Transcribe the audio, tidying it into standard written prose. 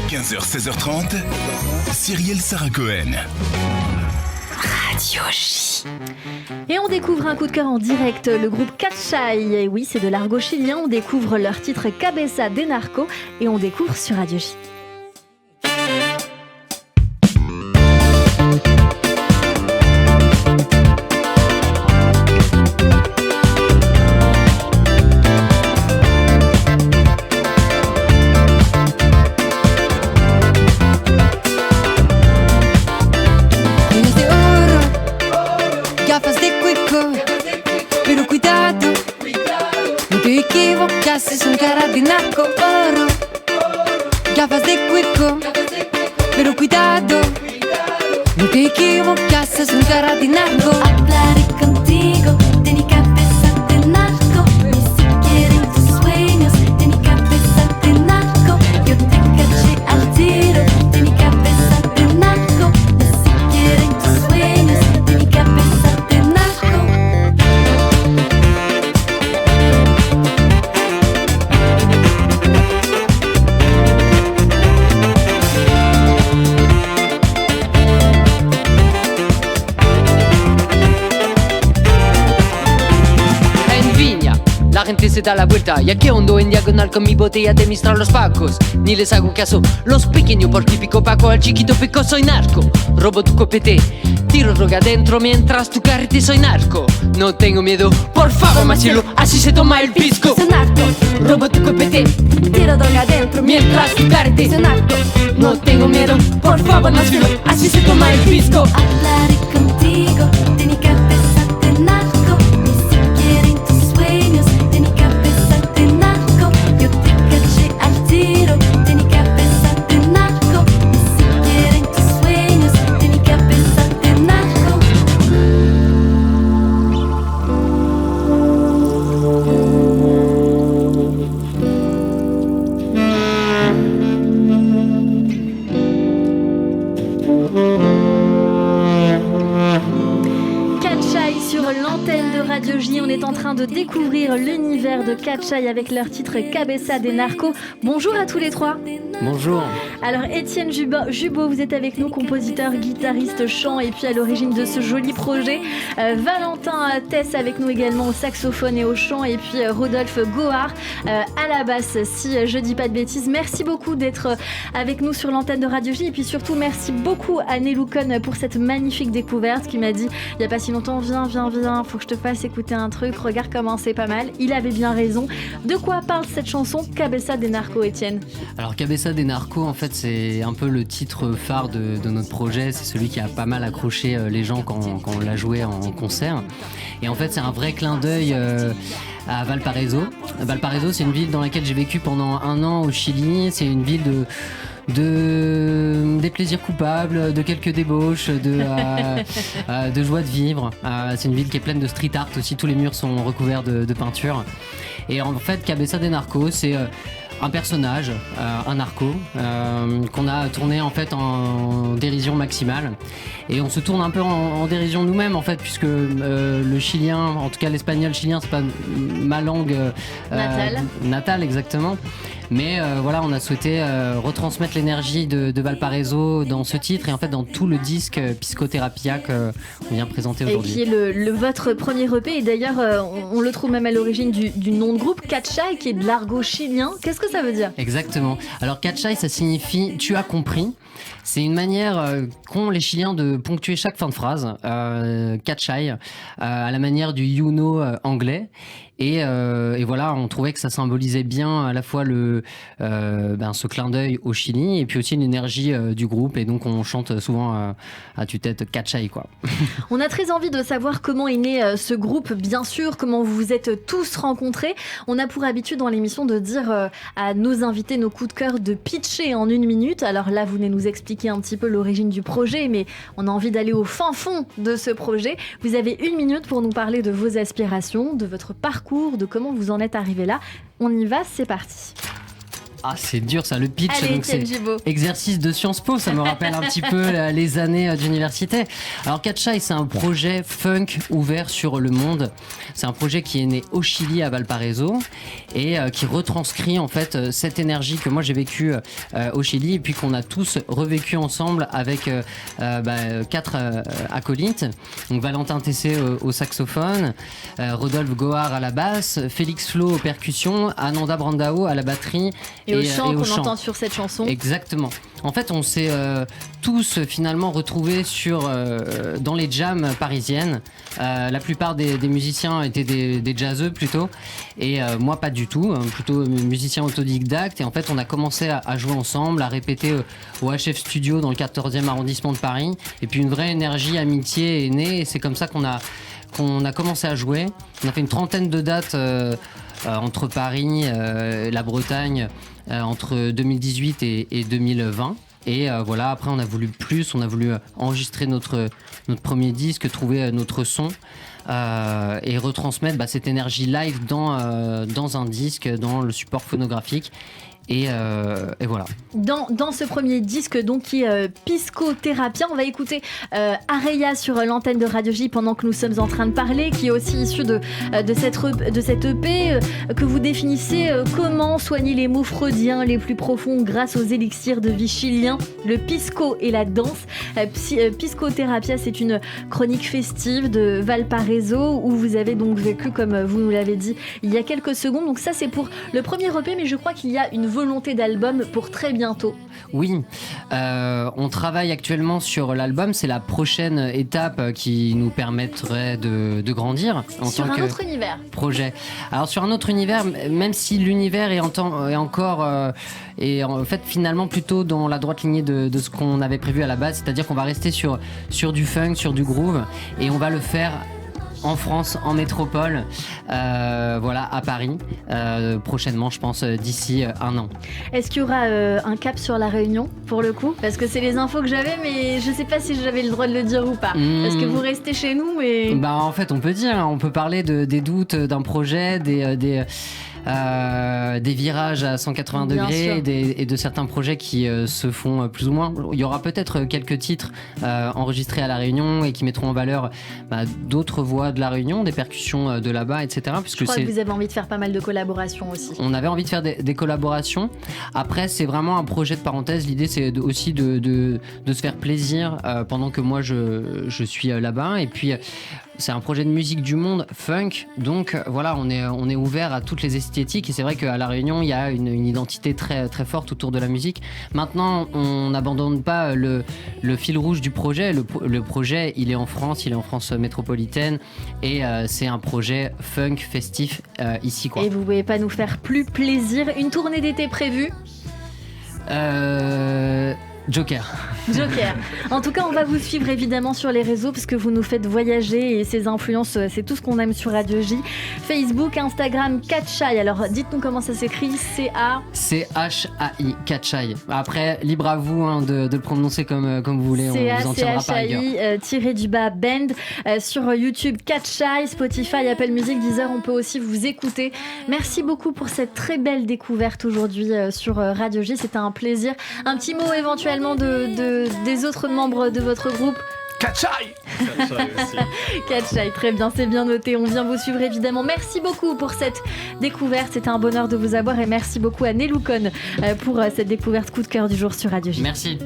15h, 16h30, Cyrielle Sarah Cohen. Radio J. Et on découvre un coup de cœur en direct, le groupe Catchay. Et oui, c'est de l'argot chilien. On découvre leur titre Cabeza de Narco et on découvre sur Radio J. Son cara de narco oro, gafas de cuico, pero cuidado, no te equivocas, son cara de narco. Hablaré contigo de mi cabeza de narco, ni siquiera en tus sueños de mi cabeza de narco. Yo te caché al tiro de mi cabeza de narco, ni siquiera en tus sueños de mi cabeza de narco. La gente se da la vuelta, ya que ando en diagonal con mi botella de Mistral los pacos. Ni les hago caso, los pequeños por típico Paco, al chiquito pico soy narco. Robo tu copete, tiro droga adentro mientras tu carrete soy narco. No tengo miedo, por favor Marcelo, así se toma el pisco. Soy narco, robo tu copete, tiro droga adentro mientras tu carrete soy narco. No tengo miedo, por favor Marcelo, así se toma el pisco. Hablaré contigo de mi cabeza de narco, ni siquiera en tus sueños de mi cabeza de narco. Yo te caché al tiro de mi cabeza de narco, ni siquiera en tus sueños de mi cabeza de narco. Catchay sur l'antenne de Radio J. On est en train de découvrir l'univers de Catchay avec leur titre Cabeza de Narco. Bonjour à tous les trois. Bonjour. Alors Étienne Jubot, vous êtes avec nous, compositeur, guitariste, chant et puis à l'origine de ce joli projet. Valentin Tess avec nous également au saxophone et au chant et puis Rodolphe Gohard à la basse, si je dis pas de bêtises. Merci beaucoup d'être avec nous sur l'antenne de Radio J et puis surtout merci beaucoup à Nelou Cohn pour cette magnifique découverte qui m'a dit il n'y a pas si longtemps viens, faut que je te fasse écouter un truc, regarde comment c'est pas mal. Il avait bien raison. De quoi parle cette chanson Cabeza de Narco, Étienne? Alors Cabeza de Narco, en fait, c'est un peu le titre phare de notre projet. C'est celui qui a pas mal accroché les gens quand on l'a joué en concert. Et en fait, c'est un vrai clin d'œil à Valparaiso. Valparaiso, c'est une ville dans laquelle j'ai vécu pendant 1 an au Chili. C'est une ville des plaisirs coupables, de quelques débauches, de joie de vivre. C'est une ville qui est pleine de street art aussi. Tous les murs sont recouverts de peinture. Et en fait, Cabeza de Narco, c'est un personnage, un narco, qu'on a tourné en fait en dérision maximale. Et on se tourne un peu en dérision nous-mêmes en fait, puisque le chilien, en tout cas l'espagnol chilien, c'est pas ma langue natale exactement. Mais voilà, on a souhaité retransmettre l'énergie de Valparaiso dans ce titre et en fait dans tout le disque Psychotherapia qu'on vient présenter aujourd'hui. Et qui est votre premier EP et d'ailleurs on le trouve même à l'origine du nom de groupe Catchay qui est de l'argot chilien. Qu'est-ce que ça veut dire? Exactement. Alors Catchay, ça signifie tu as compris. C'est une manière qu'ont les Chiliens de ponctuer chaque fin de phrase. Catchay, à la manière du you know anglais. Et voilà, on trouvait que ça symbolisait bien à la fois ce clin d'œil au Chili et puis aussi l'énergie du groupe. Et donc on chante souvent à tue-tête Catchay, quoi. On a très envie de savoir comment est né ce groupe, bien sûr, comment vous vous êtes tous rencontrés. On a pour habitude dans l'émission de dire à nos invités nos coups de cœur de pitcher en 1 minute. Alors là, vous venez nous expliquer un petit peu l'origine du projet, mais on a envie d'aller au fin fond de ce projet. Vous avez 1 minute pour nous parler de vos aspirations, de votre parcours, de comment vous en êtes arrivé là. On y va, c'est parti. Ah, c'est dur ça, le pitch. Allez, Donc Étienne c'est Gibaud. exercice de Sciences Po, ça me rappelle un petit peu les années d'université. Alors Catchai, c'est un projet funk ouvert sur le monde. C'est un projet qui est né au Chili, à Valparaiso, et qui retranscrit en fait cette énergie que moi j'ai vécue au Chili, et puis qu'on a tous revécu ensemble avec 4 acolytes. Donc Valentin Tessé au saxophone, Rodolphe Gohar à la basse, Félix Flo aux percussions, Ananda Brandao à la batterie Et au chant au qu'on chant. entend sur cette chanson. Exactement. En fait, on s'est tous finalement retrouvés dans les jams parisiennes. La plupart des musiciens étaient des jazzeux plutôt, et moi pas du tout, plutôt musicien autodidacte. Et en fait, on a commencé à jouer ensemble, à répéter au HF Studio dans le 14e arrondissement de Paris. Et puis une vraie énergie, amitié est née, et c'est comme ça qu'on a commencé à jouer. On a fait une trentaine de dates entre Paris, la Bretagne, entre 2018 et 2020. Et voilà, après on a voulu plus, on a voulu enregistrer notre premier disque, trouver notre son et retransmettre cette énergie live dans un disque, dans le support phonographique. Et voilà. Dans ce premier disque donc qui est Piscotherapia, on va écouter Areia sur l'antenne de Radio J pendant que nous sommes en train de parler, qui est aussi issu de cette EP que vous définissez comment soigner les maux freudiens les plus profonds grâce aux élixirs de vie chiliens, le pisco et la danse. Piscotherapia, c'est une chronique festive de Valparaiso où vous avez donc vécu, comme vous nous l'avez dit il y a quelques secondes. Donc ça c'est pour le premier EP, mais je crois qu'il y a une volonté d'album pour très bientôt. Oui, on travaille actuellement sur l'album. C'est la prochaine étape qui nous permettrait de grandir en sur tant un que autre univers. projet. Alors sur un autre univers, même si l'univers est encore et en fait finalement plutôt dans la droite lignée de ce qu'on avait prévu à la base, c'est-à-dire qu'on va rester sur du funk, sur du groove, et on va le faire en France, en métropole, à Paris, prochainement, je pense, d'ici un an. Est-ce qu'il y aura un cap sur la Réunion, pour le coup ? Parce que c'est les infos que j'avais, mais je sais pas si j'avais le droit de le dire ou pas. Parce que vous restez chez nous, mais... En fait, on peut dire, on peut parler des doutes d'un projet, des virages à 180 Bien degrés sûr. et de certains projets qui se font plus ou moins. Il y aura peut-être quelques titres enregistrés à La Réunion et qui mettront en valeur d'autres voix de La Réunion, des percussions de là-bas, etc. Puisque Je crois que vous avez envie de faire pas mal de collaborations aussi. on avait envie de faire des collaborations. Après, c'est vraiment un projet de parenthèse. L'idée, c'est aussi de se faire plaisir pendant que moi, je suis là-bas. Et puis, c'est un projet de musique du monde, funk. Donc, voilà, on est ouvert à toutes les esthétiques. Et c'est vrai qu'à La Réunion, il y a une identité très, très forte autour de la musique. Maintenant, on n'abandonne pas le fil rouge du projet. Le projet, il est en France métropolitaine. Et c'est un projet funk festif ici, quoi. Et vous pouvez pas nous faire plus plaisir. Une tournée d'été prévue ? Joker. En tout cas, on va vous suivre évidemment sur les réseaux parce que vous nous faites voyager et ces influences, c'est tout ce qu'on aime sur Radio J. Facebook, Instagram, Catchai. Alors, dites-nous comment ça s'écrit. C-H-A-I, Catchai. Après, libre à vous de le prononcer comme vous voulez. On vous en tiendra pas rigueur. C-H-A-I, band. Sur YouTube, Catchai, Spotify, Apple Music, Deezer. On peut aussi vous écouter. Merci beaucoup pour cette très belle découverte aujourd'hui sur Radio J. C'était un plaisir. Un petit mot éventuellement des autres membres de votre groupe. Catchai! Catchai, très bien, c'est bien noté. On vient vous suivre évidemment. Merci beaucoup pour cette découverte. C'était un bonheur de vous avoir et merci beaucoup à Neloukon pour cette découverte coup de cœur du jour sur Radio J. Merci.